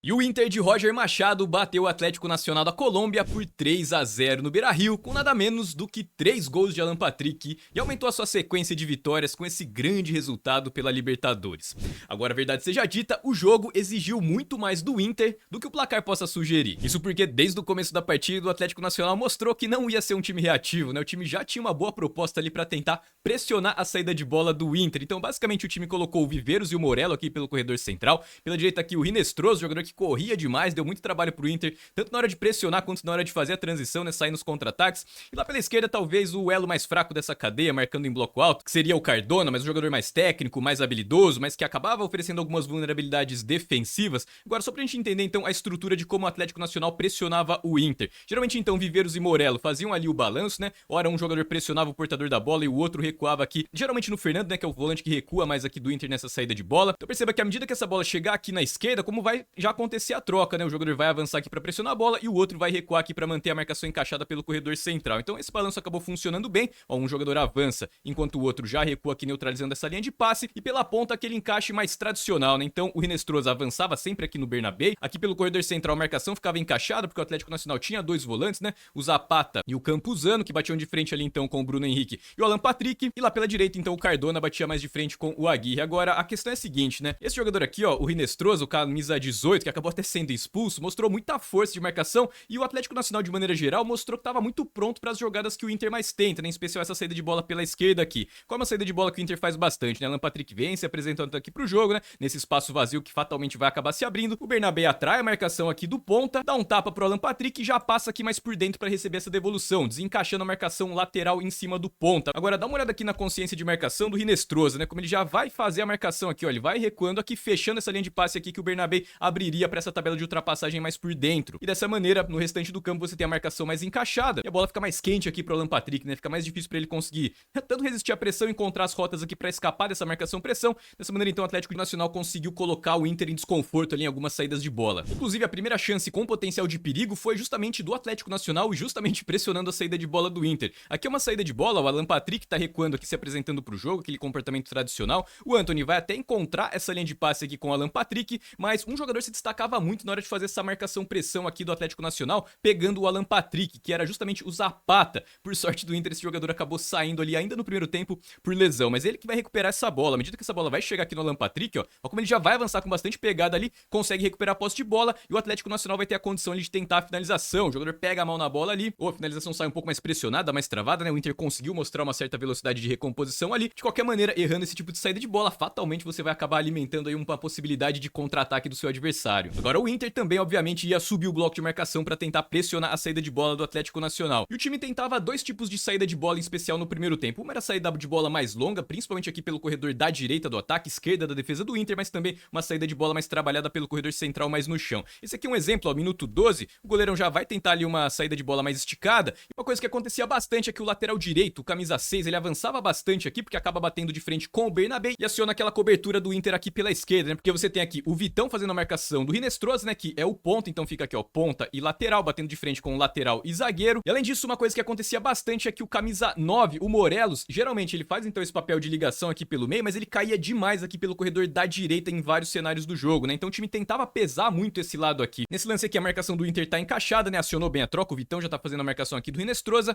E o Inter de Roger Machado bateu o Atlético Nacional da Colômbia por 3-0 no Beira-Rio, com nada menos do que 3 gols de Alan Patrick, e aumentou a sua sequência de vitórias com esse grande resultado pela Libertadores. Agora, a verdade seja dita, o jogo exigiu muito mais do Inter do que o placar possa sugerir. Isso porque desde o começo da partida o Atlético Nacional mostrou que não ia ser um time reativo, né? O time já tinha uma boa proposta ali para tentar pressionar a saída de bola do Inter. Então, basicamente, o time colocou o Viveiros e o Morello aqui pelo corredor central, pela direita aqui o Rinestroso, jogador que corria demais, deu muito trabalho pro Inter, tanto na hora de pressionar quanto na hora de fazer a transição, né, sair nos contra-ataques. E lá pela esquerda, talvez o elo mais fraco dessa cadeia, marcando em bloco alto, que seria o Cardona, mas um jogador mais técnico, mais habilidoso, mas que acabava oferecendo algumas vulnerabilidades defensivas. Agora, só pra gente entender, então, a estrutura de como o Atlético Nacional pressionava o Inter. Geralmente, então, Viveiros e Morello faziam ali o balanço, né? Ora, um jogador pressionava o portador da bola e o outro recuava aqui, geralmente no Fernando, né, que é o volante que recua mais aqui do Inter nessa saída de bola. Então perceba que à medida que essa bola chegar aqui na esquerda, como vai já acontecer a troca, né? O jogador vai avançar aqui para pressionar a bola e o outro vai recuar aqui para manter a marcação encaixada pelo corredor central. Então esse balanço acabou funcionando bem. Ó, um jogador avança enquanto o outro já recua aqui neutralizando essa linha de passe e pela ponta aquele encaixe mais tradicional, né? Então o Rinestroso avançava sempre aqui no Bernabé. Aqui pelo corredor central a marcação ficava encaixada porque o Atlético Nacional tinha dois volantes, né? O Zapata e o Campuzano que batiam de frente ali então com o Bruno Henrique e o Alan Patrick. E lá pela direita então o Cardona batia mais de frente com o Aguirre. Agora a questão é a seguinte, né? Esse jogador aqui, ó, o Rinestroso, o camisa 18, que acabou até sendo expulso, mostrou muita força de marcação e o Atlético Nacional de maneira geral mostrou que estava muito pronto para as jogadas que o Inter mais tenta, né? Em especial essa saída de bola pela esquerda aqui. Como a saída de bola que o Inter faz bastante, né? Alan Patrick vem se apresentando aqui pro jogo, né? Nesse espaço vazio que fatalmente vai acabar se abrindo. O Bernabé atrai a marcação aqui do ponta, dá um tapa pro Alan Patrick e já passa aqui mais por dentro para receber essa devolução, desencaixando a marcação lateral em cima do ponta. Agora dá uma olhada aqui na consciência de marcação do Rinestroso, né? Como ele já vai fazer a marcação aqui, ó, ele vai recuando aqui, fechando essa linha de passe aqui que o Bernabé abriria para essa tabela de ultrapassagem mais por dentro. E dessa maneira, no restante do campo você tem a marcação mais encaixada e a bola fica mais quente aqui pro Alan Patrick, né? Fica mais difícil para ele conseguir tanto resistir à pressão e encontrar as rotas aqui para escapar dessa marcação-pressão. Dessa maneira, então, o Atlético Nacional conseguiu colocar o Inter em desconforto ali em algumas saídas de bola. Inclusive, a primeira chance com potencial de perigo foi justamente do Atlético Nacional e justamente pressionando a saída de bola do Inter. Aqui é uma saída de bola, o Alan Patrick tá recuando aqui, se apresentando pro jogo, aquele comportamento tradicional. O Antony vai até encontrar essa linha de passe aqui com o Alan Patrick, mas um jogador se destacava muito na hora de fazer essa marcação-pressão aqui do Atlético Nacional, pegando o Alan Patrick, que era justamente o Zapata. Por sorte do Inter, esse jogador acabou saindo ali ainda no primeiro tempo por lesão, mas ele que vai recuperar essa bola. À medida que essa bola vai chegar aqui no Alan Patrick, ó como ele já vai avançar com bastante pegada ali, consegue recuperar a posse de bola e o Atlético Nacional vai ter a condição ali de tentar a finalização. O jogador pega a mão na bola ali, ou a finalização sai um pouco mais pressionada, mais travada, né? O Inter conseguiu mostrar uma certa velocidade de recomposição ali. De qualquer maneira, errando esse tipo de saída de bola, fatalmente você vai acabar alimentando aí uma possibilidade de contra-ataque do seu adversário. Agora o Inter também, obviamente, ia subir o bloco de marcação para tentar pressionar a saída de bola do Atlético Nacional. E o time tentava dois tipos de saída de bola em especial no primeiro tempo. Uma era a saída de bola mais longa, principalmente aqui pelo corredor da direita do ataque, esquerda da defesa do Inter, mas também uma saída de bola mais trabalhada pelo corredor central mais no chão. Esse aqui é um exemplo, ó, minuto 12, o goleirão já vai tentar ali uma saída de bola mais esticada. E uma coisa que acontecia bastante é que o lateral direito, o camisa 6, ele avançava bastante aqui, porque acaba batendo de frente com o Bernabé e aciona aquela cobertura do Inter aqui pela esquerda, né? Porque você tem aqui o Vitão fazendo a marcação do Rinestroso, né? Que é o ponta, então fica aqui, ó, ponta e lateral, batendo de frente com o lateral e zagueiro. E além disso, uma coisa que acontecia bastante é que o camisa 9, o Morelos, geralmente ele faz então esse papel de ligação aqui pelo meio, mas ele caía demais aqui pelo corredor da direita em vários cenários do jogo, né? Então o time tentava pesar muito esse lado aqui. Nesse lance aqui a marcação do Inter tá encaixada, né? Acionou bem a troca, o Vitão já tá fazendo a marcação aqui do Rinestrosa.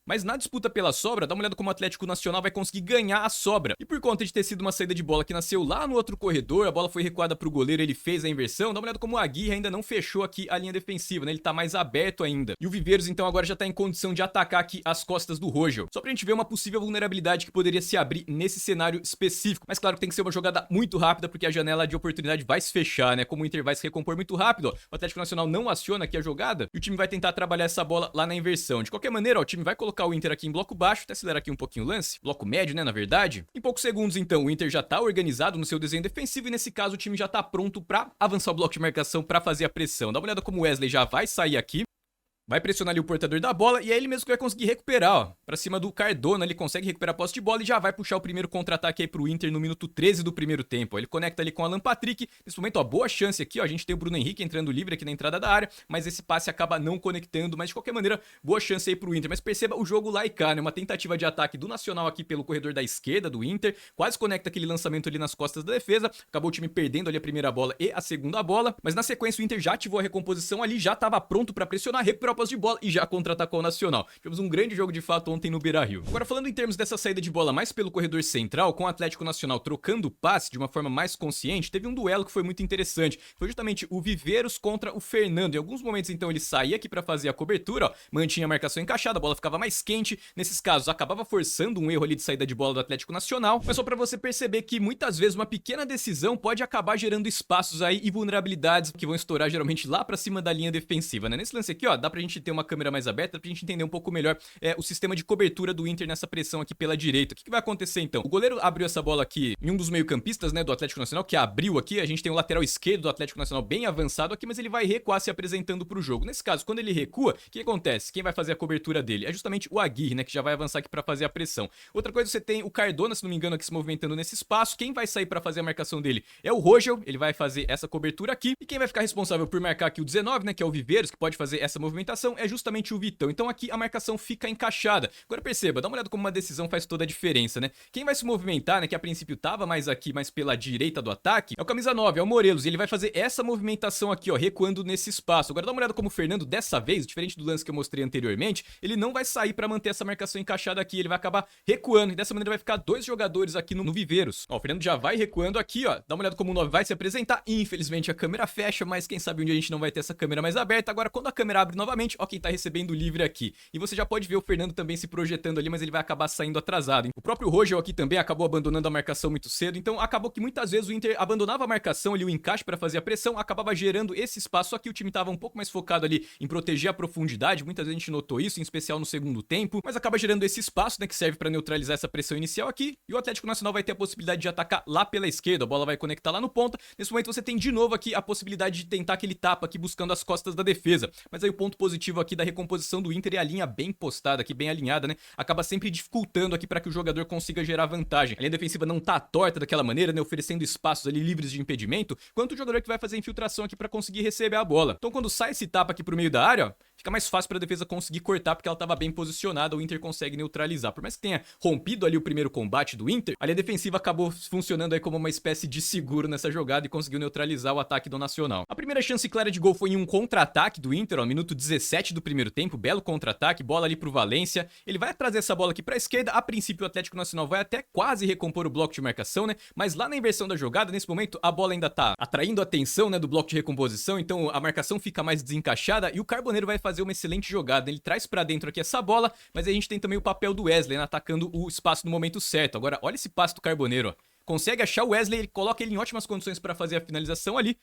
Mas na disputa pela sobra, dá uma olhada como o Atlético Nacional vai conseguir ganhar a sobra. E por conta de ter sido uma saída de bola que nasceu lá no outro corredor, a bola foi recuada pro goleiro, ele fez a inversão. Dá uma olhada como o Aguirre ainda não fechou aqui a linha defensiva, né? Ele tá mais aberto ainda. E o Viveiros então agora já tá em condição de atacar aqui as costas do Rogel. Só pra gente ver uma possível vulnerabilidade que poderia se abrir nesse cenário específico. Mas claro que tem que ser uma jogada muito rápida, porque a janela de oportunidade vai se fechar, né? Como o Inter vai se recompor muito rápido, ó. O Atlético Nacional não aciona aqui a jogada e o time vai tentar trabalhar essa bola lá na inversão. De qualquer maneira, ó, o time vai colocar o Inter aqui em bloco baixo, até acelerar aqui um pouquinho o lance, bloco médio, né, na verdade. Em poucos segundos, então, o Inter já tá organizado no seu desenho defensivo e nesse caso o time já tá pronto pra avançar o bloco de marcação pra fazer a pressão. Dá uma olhada como o Wesley já vai sair aqui. vai pressionar ali o portador da bola e é ele mesmo que vai conseguir recuperar, ó, pra cima do Cardona, ele consegue recuperar a posse de bola e já vai puxar o primeiro contra-ataque aí pro Inter no minuto 13 do primeiro tempo, ó. Ele conecta ali com o Alan Patrick, nesse momento, ó, boa chance aqui, ó, a gente tem o Bruno Henrique entrando livre aqui na entrada da área, mas esse passe acaba não conectando, mas de qualquer maneira, boa chance aí pro Inter, mas perceba o jogo lá e cá, né, uma tentativa de ataque do Nacional aqui pelo corredor da esquerda do Inter, quase conecta aquele lançamento ali nas costas da defesa, acabou o time perdendo ali a primeira bola e a segunda bola, mas na sequência o Inter já ativou a recomposição ali, já tava pronto pra pressionar, recuperar a posse de bola e já contra-atacou o Nacional. Tivemos um grande jogo de fato ontem no Beira-Rio. Agora falando em termos dessa saída de bola mais pelo corredor central, com o Atlético Nacional trocando passe de uma forma mais consciente, teve um duelo que foi muito interessante. Foi justamente o Viveiros contra o Fernando. Em alguns momentos então ele saía aqui pra fazer a cobertura, ó, mantinha a marcação encaixada, a bola ficava mais quente. Nesses casos acabava forçando um erro ali de saída de bola do Atlético Nacional, mas só pra você perceber que muitas vezes uma pequena decisão pode acabar gerando espaços aí e vulnerabilidades que vão estourar geralmente lá pra cima da linha defensiva, né? Nesse lance aqui, ó, dá pra gente ter uma câmera mais aberta, pra gente entender um pouco melhor o sistema de cobertura do Inter nessa pressão aqui pela direita. O que vai acontecer então? O goleiro abriu essa bola aqui em um dos meio-campistas, né, do Atlético Nacional, que abriu aqui. A gente tem o lateral esquerdo do Atlético Nacional bem avançado aqui, mas ele vai recuar se apresentando pro jogo. Nesse caso, quando ele recua, o que acontece? Quem vai fazer a cobertura dele? É justamente o Aguirre, né, que já vai avançar aqui pra fazer a pressão. Outra coisa, você tem o Cardona, se não me engano, aqui se movimentando nesse espaço. Quem vai sair pra fazer a marcação dele é o Rogel, ele vai fazer essa cobertura aqui. E quem vai ficar responsável por marcar aqui o 19, né, que é o Viveiros, que pode fazer essa movimentação, é justamente o Vitão. Então aqui a marcação fica encaixada. Agora perceba, dá uma olhada como uma decisão faz toda a diferença, né? Quem vai se movimentar, né, que a princípio tava mais aqui, mais pela direita do ataque, é o camisa 9, é o Morelos, e ele vai fazer essa movimentação aqui, ó, recuando nesse espaço. Agora dá uma olhada como o Fernando, dessa vez, diferente do lance que eu mostrei anteriormente, ele não vai sair pra manter essa marcação encaixada aqui, ele vai acabar recuando, e dessa maneira vai ficar dois jogadores aqui no Viveiros. Ó, o Fernando já vai recuando aqui, ó, dá uma olhada como o 9 vai se apresentar, infelizmente a câmera fecha, mas quem sabe um dia a gente não vai ter essa câmera mais aberta. Agora quando a câmera abre novamente, ó quem tá recebendo livre aqui. E você já pode ver o Fernando também se projetando ali, mas ele vai acabar saindo atrasado. O próprio Rogel aqui também acabou abandonando a marcação muito cedo, então acabou que muitas vezes o Inter abandonava a marcação ali, o encaixe para fazer a pressão, acabava gerando esse espaço aqui. O time tava um pouco mais focado ali em proteger a profundidade, muitas vezes a gente notou isso, em especial no segundo tempo, mas acaba gerando esse espaço, né, que serve para neutralizar essa pressão inicial aqui, e o Atlético Nacional vai ter a possibilidade de atacar lá pela esquerda, a bola vai conectar lá no ponta. Nesse momento você tem de novo aqui a possibilidade de tentar aquele tapa aqui buscando as costas da defesa, mas aí o ponto positivo aqui da recomposição do Inter é a linha bem postada aqui, bem alinhada, né, acaba sempre dificultando aqui para que o jogador consiga gerar vantagem. A linha defensiva não tá torta daquela maneira, né, oferecendo espaços ali livres de impedimento, quanto o jogador que vai fazer a infiltração aqui para conseguir receber a bola. Então quando sai esse tapa aqui pro meio da área, ó, fica mais fácil para a defesa conseguir cortar porque ela estava bem posicionada, o Inter consegue neutralizar. Por mais que tenha rompido ali o primeiro combate do Inter, a linha defensiva acabou funcionando aí como uma espécie de seguro nessa jogada e conseguiu neutralizar o ataque do Nacional. A primeira chance clara de gol foi em um contra-ataque do Inter, ó, minuto 17 do primeiro tempo, belo contra-ataque, bola ali pro Valência. Ele vai trazer essa bola aqui para a esquerda, a princípio o Atlético Nacional vai até quase recompor o bloco de marcação, né? Mas lá na inversão da jogada, nesse momento, a bola ainda tá atraindo a atenção, né, do bloco de recomposição, então a marcação fica mais desencaixada e o Carboneiro vai fazer uma excelente jogada. Ele traz pra dentro aqui essa bola, mas aí a gente tem também o papel do Wesley, né, atacando o espaço no momento certo. Agora, olha esse passe do Carboneiro, ó. Consegue achar o Wesley, ele coloca ele em ótimas condições pra fazer a finalização ali.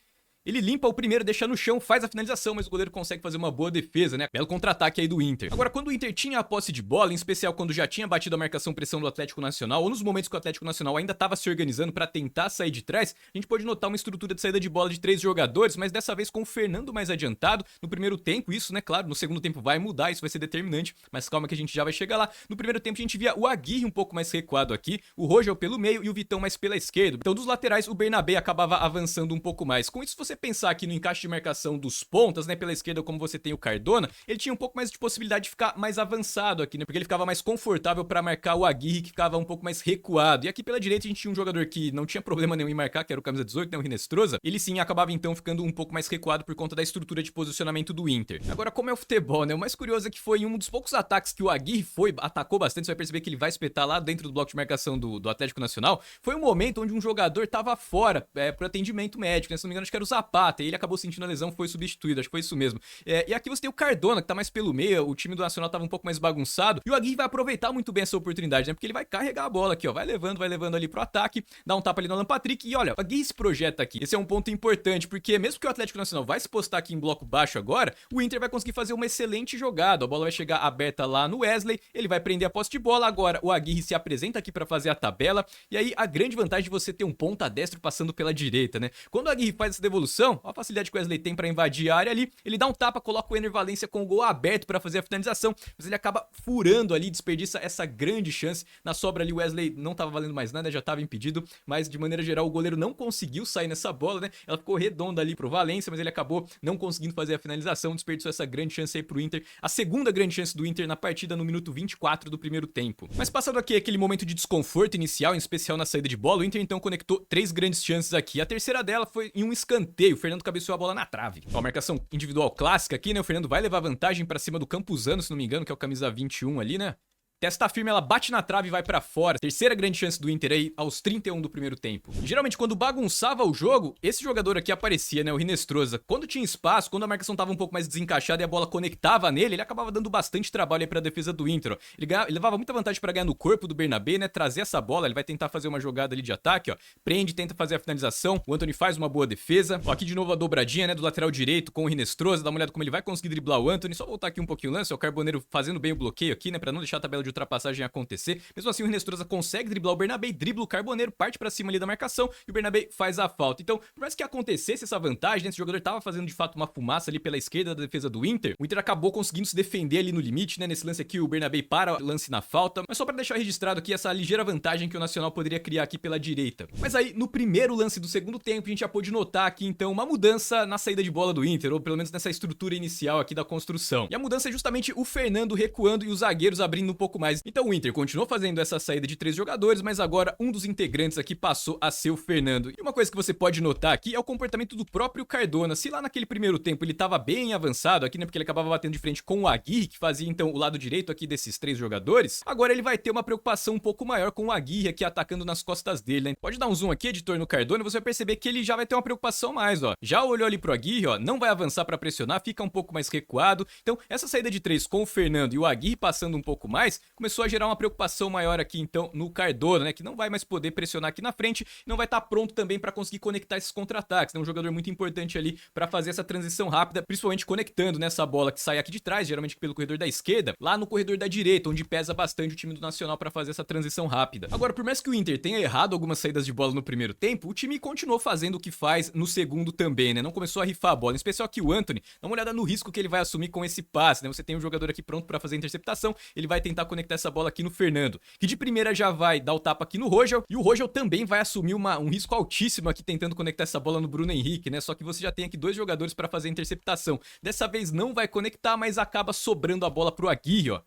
Ele limpa o primeiro, deixa no chão, faz a finalização, mas o goleiro consegue fazer uma boa defesa, né? Belo contra-ataque aí do Inter. Agora, quando o Inter tinha a posse de bola, em especial quando já tinha batido a marcação-pressão do Atlético Nacional, ou nos momentos que o Atlético Nacional ainda estava se organizando para tentar sair de trás, a gente pode notar uma estrutura de saída de bola de 3 jogadores, mas dessa vez com o Fernando mais adiantado. No primeiro tempo, isso, né? Claro, no segundo tempo vai mudar, isso vai ser determinante, mas calma que a gente já vai chegar lá. No primeiro tempo a gente via o Aguirre um pouco mais recuado aqui, o Rogel pelo meio e o Vitão mais pela esquerda. Então, dos laterais, o Bernabé acabava avançando um pouco mais. Com isso, se você pensar aqui no encaixe de marcação dos pontas, né, pela esquerda, como você tem o Cardona, ele tinha um pouco mais de possibilidade de ficar mais avançado aqui, né, porque ele ficava mais confortável para marcar o Aguirre, que ficava um pouco mais recuado. E aqui pela direita a gente tinha um jogador que não tinha problema nenhum em marcar, que era o camisa 18, né, o Rinestrosa. Ele sim acabava então ficando um pouco mais recuado por conta da estrutura de posicionamento do Inter. Agora, como é o futebol, né, o mais curioso é que foi um dos poucos ataques que o Aguirre atacou bastante. Você vai perceber que ele vai espetar lá dentro do bloco de marcação do Atlético Nacional. Foi um momento onde um jogador tava fora por atendimento médico, né, se não me engano acho que era o Zapata, e ele acabou sentindo a lesão, foi substituído, acho que foi isso mesmo. E aqui você tem o Cardona, que tá mais pelo meio, o time do Nacional tava um pouco mais bagunçado, e o Aguirre vai aproveitar muito bem essa oportunidade, né, porque ele vai carregar a bola aqui, ó, vai levando ali pro ataque, dá um tapa ali no Alan Patrick, e olha, o Aguirre se projeta aqui. Esse é um ponto importante, porque mesmo que o Atlético Nacional vai se postar aqui em bloco baixo agora, o Inter vai conseguir fazer uma excelente jogada, a bola vai chegar aberta lá no Wesley, ele vai prender a posse de bola, agora o Aguirre se apresenta aqui pra fazer a tabela, e aí a grande vantagem de você ter um ponta destro passando pela direita, né, quando o Aguirre faz essa devolução, construção, ó a facilidade que o Wesley tem pra invadir a área ali, ele dá um tapa, coloca o Ener Valencia com o gol aberto pra fazer a finalização, mas ele acaba furando ali, desperdiça essa grande chance. Na sobra ali o Wesley não tava valendo mais nada, já tava impedido, mas de maneira geral o goleiro não conseguiu sair nessa bola, né? Ela ficou redonda ali pro Valencia, mas ele acabou não conseguindo fazer a finalização, desperdiçou essa grande chance aí pro Inter, a segunda grande chance do Inter na partida no minuto 24 do primeiro tempo. Mas passando aqui aquele momento de desconforto inicial, em especial na saída de bola, o Inter então conectou 3 grandes chances aqui. A terceira dela foi em um escanteio, o Fernando cabeceou a bola na trave. Ó, a marcação individual clássica aqui, né? O Fernando vai levar vantagem pra cima do Campuzano, se não me engano, que é o camisa 21 ali, né? Testa firme, ela bate na trave e vai pra fora. Terceira grande chance do Inter aí aos 31 do primeiro tempo. E, geralmente quando bagunçava o jogo, esse jogador aqui aparecia, né, o Hinestrosa. Quando tinha espaço, quando a marcação tava um pouco mais desencaixada e a bola conectava nele, ele acabava dando bastante trabalho aí pra defesa do Inter, ó. Ele levava muita vantagem pra ganhar no corpo do Bernabé, né, trazer essa bola, ele vai tentar fazer uma jogada ali de ataque, ó. Prende, tenta fazer a finalização, o Antony faz uma boa defesa. Ó, aqui de novo a dobradinha, né, do lateral direito com o Hinestrosa, dá uma olhada como ele vai conseguir driblar o Antony. Só voltar aqui um pouquinho o lance, ó, o Carboneiro fazendo bem o bloqueio aqui, né, pra não deixar a tabela de ultrapassagem acontecer. Mesmo assim, o Hinestrosa consegue driblar o Bernabé, dribla o Carboneiro, parte pra cima ali da marcação e o Bernabé faz a falta. Então, por mais que acontecesse essa vantagem, né, esse jogador tava fazendo de fato uma fumaça ali pela esquerda da defesa do Inter, o Inter acabou conseguindo se defender ali no limite, né? Nesse lance aqui, o Bernabé para o lance na falta, mas só pra deixar registrado aqui essa ligeira vantagem que o Nacional poderia criar aqui pela direita. Mas aí, no primeiro lance do segundo tempo, a gente já pôde notar aqui, então, uma mudança na saída de bola do Inter, ou pelo menos nessa estrutura inicial aqui da construção. E a mudança é justamente o Fernando recuando e os zagueiros abrindo um pouco mais. Então, o Inter continuou fazendo essa saída de 3 jogadores, mas agora um dos integrantes aqui passou a ser o Fernando. E uma coisa que você pode notar aqui é o comportamento do próprio Cardona. Se lá naquele primeiro tempo ele tava bem avançado aqui, né, porque ele acabava batendo de frente com o Aguirre, que fazia então o lado direito aqui desses 3 jogadores, agora ele vai ter uma preocupação um pouco maior com o Aguirre aqui atacando nas costas dele, né? Pode dar um zoom aqui, editor, no Cardona, e você vai perceber que ele já vai ter uma preocupação mais, ó. Já olhou ali pro Aguirre, ó, não vai avançar pra pressionar, fica um pouco mais recuado. Então, essa saída de 3 com o Fernando e o Aguirre passando um pouco mais, começou a gerar uma preocupação maior aqui então no Cardona, né, que não vai mais poder pressionar aqui na frente, não vai estar pronto também para conseguir conectar esses contra-ataques, né, um jogador muito importante ali para fazer essa transição rápida, principalmente conectando nessa bola que sai aqui de trás, geralmente pelo corredor da esquerda, lá no corredor da direita, onde pesa bastante o time do Nacional para fazer essa transição rápida. Agora, por mais que o Inter tenha errado algumas saídas de bola no primeiro tempo, o time continuou fazendo o que faz no segundo também, né, não começou a rifar a bola, em especial aqui o Antony, dá uma olhada no risco que ele vai assumir com esse passe, né, você tem um jogador aqui pronto para fazer a interceptação, ele vai tentar conectar essa bola aqui no Fernando, que de primeira já vai dar o tapa aqui no Rogel, e o Rogel também vai assumir um risco altíssimo aqui tentando conectar essa bola no Bruno Henrique, né? Só que você já tem aqui 2 jogadores para fazer a interceptação. Dessa vez não vai conectar, mas acaba sobrando a bola pro Aguirre, ó.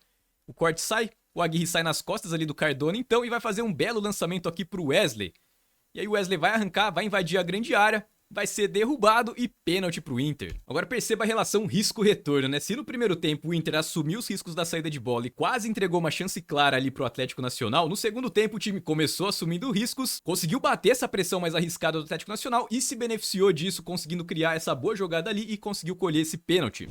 O corte sai, o Aguirre sai nas costas ali do Cardona então e vai fazer um belo lançamento aqui pro Wesley. E aí o Wesley vai arrancar, vai invadir a grande área, vai ser derrubado e pênalti pro Inter. Agora perceba a relação risco-retorno, né? Se no primeiro tempo o Inter assumiu os riscos da saída de bola e quase entregou uma chance clara ali pro Atlético Nacional, no segundo tempo o time começou assumindo riscos, conseguiu bater essa pressão mais arriscada do Atlético Nacional e se beneficiou disso, conseguindo criar essa boa jogada ali e conseguiu colher esse pênalti.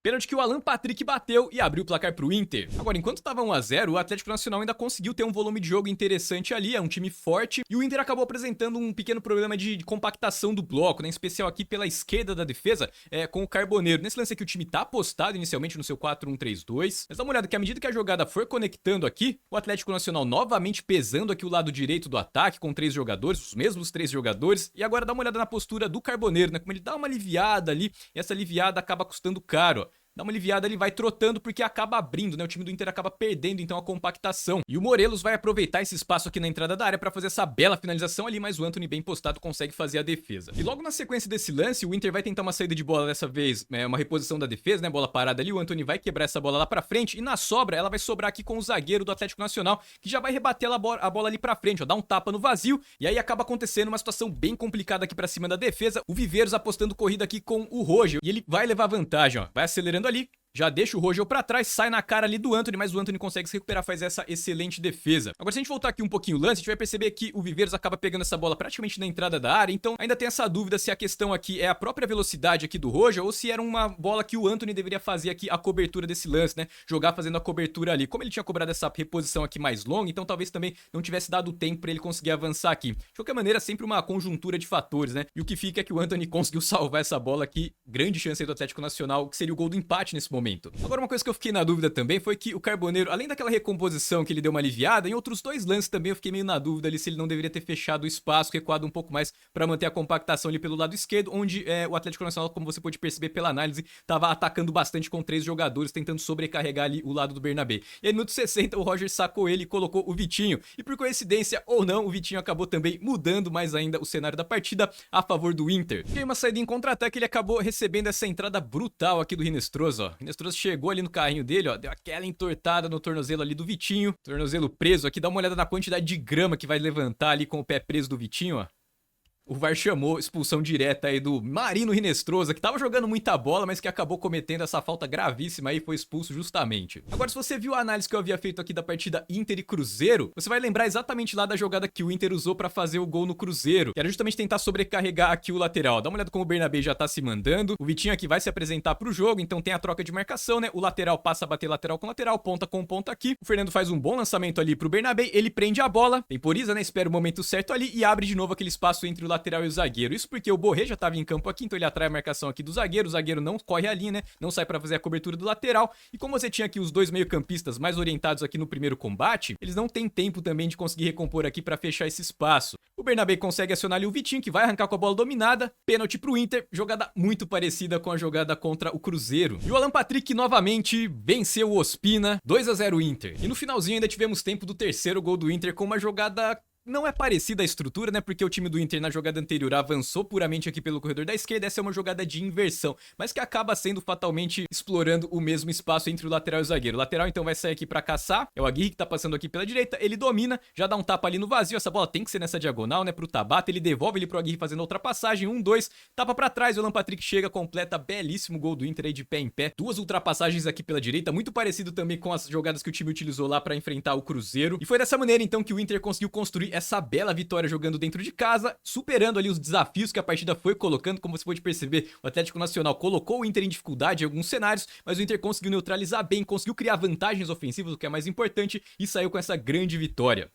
Pênalti que o Alan Patrick bateu e abriu o placar pro Inter. Agora, enquanto tava 1 a 0, o Atlético Nacional ainda conseguiu ter um volume de jogo interessante ali, é um time forte, e o Inter acabou apresentando um pequeno problema de compactação do bloco, né, em especial aqui pela esquerda da defesa, com o Carboneiro. Nesse lance aqui o time tá apostado inicialmente no seu 4-1-3-2, mas dá uma olhada que à medida que a jogada for conectando aqui, o Atlético Nacional novamente pesando aqui o lado direito do ataque com 3 jogadores, os mesmos 3 jogadores, e agora dá uma olhada na postura do Carboneiro, né, como ele dá uma aliviada ali, e essa aliviada acaba custando caro, ó. Dá uma aliviada, ele vai trotando porque acaba abrindo, né? O time do Inter acaba perdendo então a compactação. E o Morelos vai aproveitar esse espaço aqui na entrada da área para fazer essa bela finalização ali, mas o Antony bem postado consegue fazer a defesa. E logo na sequência desse lance, o Inter vai tentar uma saída de bola dessa vez, uma reposição da defesa, né? Bola parada ali, o Antony vai quebrar essa bola lá pra frente e na sobra ela vai sobrar aqui com o zagueiro do Atlético Nacional, que já vai rebater a bola ali pra frente, ó, dá um tapa no vazio e aí acaba acontecendo uma situação bem complicada aqui pra cima da defesa, o Viveiros apostando corrida aqui com o Rogel e ele vai levar vantagem, ó, vai acelerando ali, já deixa o Rogel pra trás, sai na cara ali do Antony, mas o Antony consegue se recuperar, faz essa excelente defesa. Agora, se a gente voltar aqui um pouquinho o lance, a gente vai perceber que o Viveiros acaba pegando essa bola praticamente na entrada da área, então ainda tem essa dúvida se a questão aqui é a própria velocidade aqui do Rogel ou se era uma bola que o Antony deveria fazer aqui a cobertura desse lance, né? Jogar fazendo a cobertura ali. Como ele tinha cobrado essa reposição aqui mais longa, então talvez também não tivesse dado tempo pra ele conseguir avançar aqui. De qualquer maneira, sempre uma conjuntura de fatores, né? E o que fica é que o Antony conseguiu salvar essa bola aqui, grande chance aí do Atlético Nacional, que seria o gol do empate nesse momento. momento. Agora, uma coisa que eu fiquei na dúvida também foi que o Carboneiro, além daquela recomposição que ele deu uma aliviada, em outros dois lances também eu fiquei meio na dúvida ali se ele não deveria ter fechado o espaço, recuado um pouco mais para manter a compactação ali pelo lado esquerdo, onde o Atlético Nacional, como você pode perceber pela análise, estava atacando bastante com 3 jogadores, tentando sobrecarregar ali o lado do Bernabé. E aí, no minuto 60, o Roger sacou ele e colocou o Vitinho. E por coincidência ou não, o Vitinho acabou também mudando mais ainda o cenário da partida a favor do Inter. E aí, uma saída em contra-ataque, ele acabou recebendo essa entrada brutal aqui do Rinestrosa, ó. O Rinestrosa chegou ali no carrinho dele, ó, deu aquela entortada no tornozelo ali do Vitinho. Tornozelo preso aqui, dá uma olhada na quantidade de grama que vai levantar ali com o pé preso do Vitinho, ó. O VAR chamou expulsão direta aí do Marino Rinestrosa, que tava jogando muita bola, mas que acabou cometendo essa falta gravíssima aí e foi expulso justamente. Agora, se você viu a análise que eu havia feito aqui da partida Inter e Cruzeiro, você vai lembrar exatamente lá da jogada que o Inter usou pra fazer o gol no Cruzeiro, que era justamente tentar sobrecarregar aqui o lateral. Dá uma olhada como o Bernabé já tá se mandando, o Vitinho aqui vai se apresentar pro jogo, então tem a troca de marcação, né? O lateral passa a bater lateral com lateral, ponta com ponta aqui. O Fernando faz um bom lançamento ali pro Bernabé, ele prende a bola, temporiza, né? Espera o momento certo ali e abre de novo aquele espaço entre o lateral e o zagueiro. Isso porque o Borré já tava em campo aqui, então ele atrai a marcação aqui do zagueiro, o zagueiro não corre ali, né? Não sai pra fazer a cobertura do lateral. E como você tinha aqui os dois meio-campistas mais orientados aqui no primeiro combate, eles não têm tempo também de conseguir recompor aqui pra fechar esse espaço. O Bernabé consegue acionar ali o Vitinho, que vai arrancar com a bola dominada, pênalti pro Inter, jogada muito parecida com a jogada contra o Cruzeiro. E o Alan Patrick novamente venceu o Ospina, 2-0 Inter. E no finalzinho ainda tivemos tempo do terceiro gol do Inter com uma jogada... Não é parecida a estrutura, né? Porque o time do Inter na jogada anterior avançou puramente aqui pelo corredor da esquerda. Essa é uma jogada de inversão, mas que acaba sendo fatalmente explorando o mesmo espaço entre o lateral e o zagueiro. O lateral então vai sair aqui pra caçar. É o Aguirre que tá passando aqui pela direita. Ele domina, já dá um tapa ali no vazio. Essa bola tem que ser nessa diagonal, né? Pro Tabata. Ele devolve ele pro Aguirre fazendo outra passagem. 1-2. Tapa pra trás. O Alan Patrick chega, completa. Belíssimo gol do Inter aí de pé em pé. Duas ultrapassagens aqui pela direita. Muito parecido também com as jogadas que o time utilizou lá pra enfrentar o Cruzeiro. E foi dessa maneira então que o Inter conseguiu construir essa bela vitória jogando dentro de casa, superando ali os desafios que a partida foi colocando. Como você pode perceber, o Atlético Nacional colocou o Inter em dificuldade em alguns cenários, mas o Inter conseguiu neutralizar bem, conseguiu criar vantagens ofensivas, o que é mais importante, e saiu com essa grande vitória.